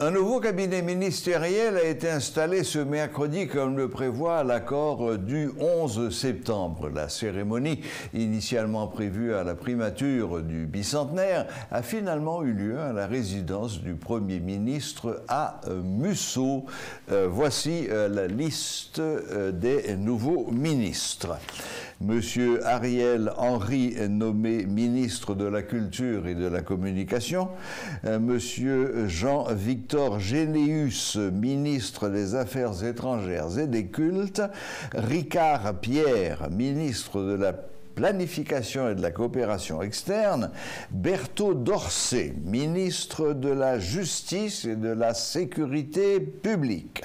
Un nouveau cabinet ministériel a été installé ce mercredi comme le prévoit l'accord du 11 septembre. La cérémonie, initialement prévue à la primature du bicentenaire, a finalement eu lieu à la résidence du Premier ministre à Mussau. Voici la liste des nouveaux ministres. Monsieur Ariel Henry est nommé ministre de la Culture et de la Communication. Monsieur Jean-Victor Généus, ministre des Affaires étrangères et des Cultes. Ricard Pierre, ministre de la Planification et de la Coopération externe. Berthaud Dorcet, ministre de la Justice et de la Sécurité publique.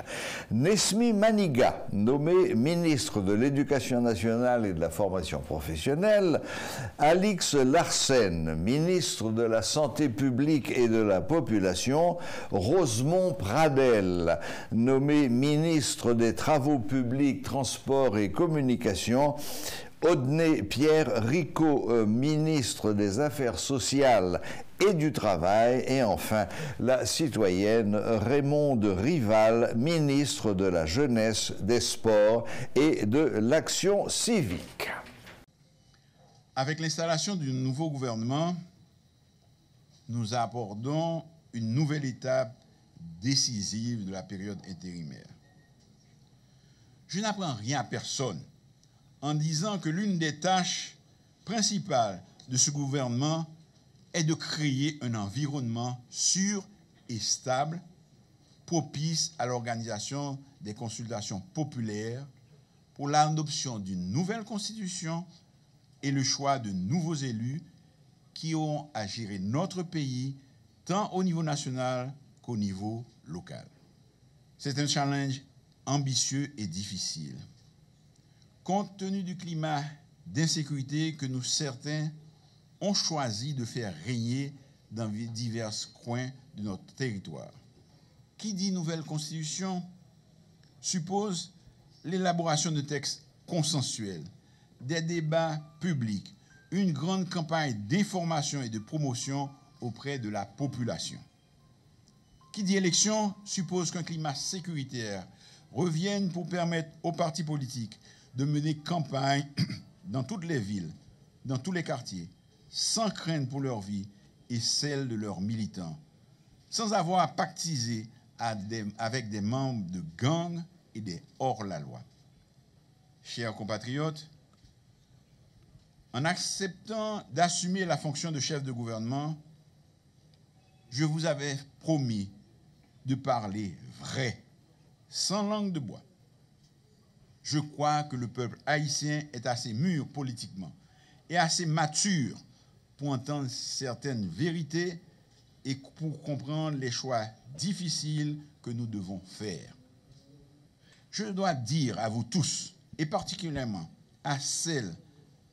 Nesmi Maniga, nommé ministre de l'Éducation nationale et de la formation professionnelle. Alix Larsen, ministre de la Santé publique et de la Population. Rosemont Pradel, nommé ministre des Travaux publics, Transports et Communications. Audney Pierre Ricot, ministre des Affaires sociales et du Travail. Et enfin, la citoyenne Raymonde Rival, ministre de la Jeunesse, des Sports et de l'Action civique. Avec l'installation du nouveau gouvernement, nous abordons une nouvelle étape décisive de la période intérimaire. Je n'apprends rien à personne en disant que l'une des tâches principales de ce gouvernement est de créer un environnement sûr et stable, propice à l'organisation des consultations populaires pour l'adoption d'une nouvelle constitution et le choix de nouveaux élus qui auront à gérer notre pays tant au niveau national qu'au niveau local. C'est un challenge ambitieux et difficile. Compte tenu du climat d'insécurité que nous certains ont choisi de faire régner dans divers coins de notre territoire. Qui dit nouvelle constitution suppose l'élaboration de textes consensuels, des débats publics, une grande campagne d'information et de promotion auprès de la population. Qui dit élection suppose qu'un climat sécuritaire revienne pour permettre aux partis politiques de mener campagne dans toutes les villes, dans tous les quartiers, sans crainte pour leur vie et celle de leurs militants, sans avoir à pactiser avec des membres de gangs et des hors-la-loi. Chers compatriotes, en acceptant d'assumer la fonction de chef de gouvernement, je vous avais promis de parler vrai, sans langue de bois. Je crois que le peuple haïtien est assez mûr politiquement et assez mature pour entendre certaines vérités et pour comprendre les choix difficiles que nous devons faire. Je dois dire à vous tous, et particulièrement à celles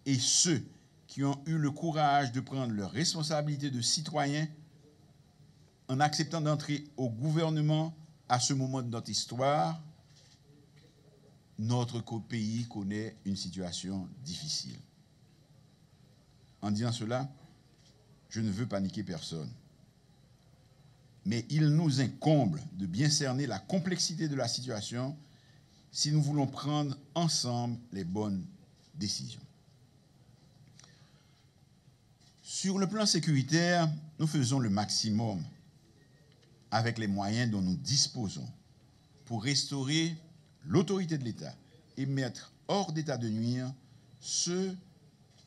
et ceux qui ont eu le courage de prendre leurs responsabilités de citoyens en acceptant d'entrer au gouvernement à ce moment de notre histoire, notre pays connaît une situation difficile. En disant cela, je ne veux paniquer personne. Mais il nous incombe de bien cerner la complexité de la situation si nous voulons prendre ensemble les bonnes décisions. Sur le plan sécuritaire, nous faisons le maximum avec les moyens dont nous disposons pour restaurer l'autorité de l'État et mettre hors d'état de nuire ceux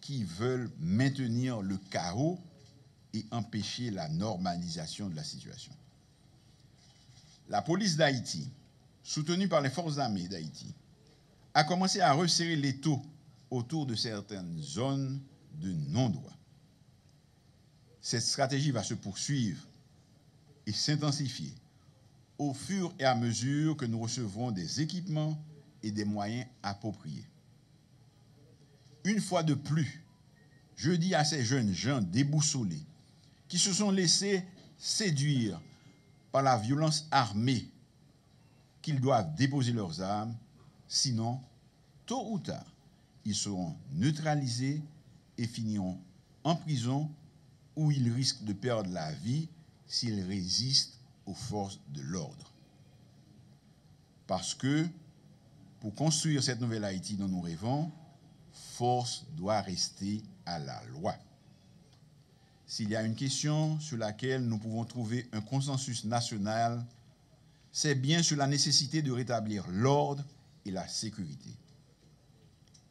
qui veulent maintenir le chaos et empêcher la normalisation de la situation. La police d'Haïti, soutenue par les forces armées d'Haïti, a commencé à resserrer l'étau autour de certaines zones de non-droit. Cette stratégie va se poursuivre et s'intensifier au fur et à mesure que nous recevrons des équipements et des moyens appropriés. Une fois de plus, je dis à ces jeunes gens déboussolés qui se sont laissés séduire par la violence armée qu'ils doivent déposer leurs armes, sinon, tôt ou tard, ils seront neutralisés et finiront en prison où ils risquent de perdre la vie s'ils résistent aux forces de l'ordre. Parce que pour construire cette nouvelle Haïti dont nous rêvons, force doit rester à la loi. S'il y a une question sur laquelle nous pouvons trouver un consensus national, c'est bien sur la nécessité de rétablir l'ordre et la sécurité.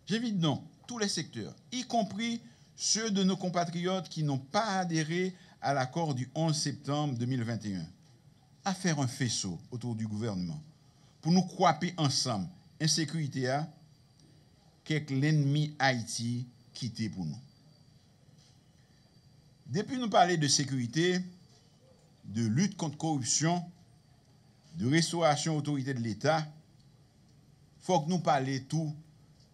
J'invite donc tous les secteurs, y compris ceux de nos compatriotes qui n'ont pas adhéré à l'accord du 11 septembre 2021, à faire un faisceau autour du gouvernement pour nous croiser ensemble insécurité à qu'est l'ennemi Haïti quitté pour nous. Depuis nous parler de sécurité, de lutte contre corruption, de restauration autorité de l'État, il faut que nous parlions tout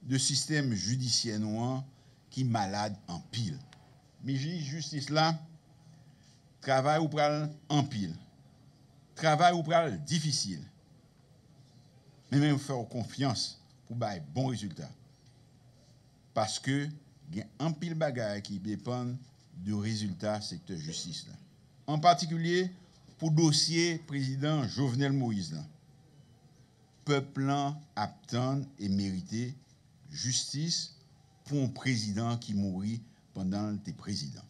de système judiciaire noir qui est malade en pile. Mais justice là, travail ou pral en pile. Travail ou pral difficile. Mais même faire confiance pour avoir bon résultat. Parce que il y a un pile bagaille qui dépend du résultat secteur justice là. En particulier pour dossier président Jovenel Moïse là. Peuple attend et mérité justice pour un président qui mourit pendant le président.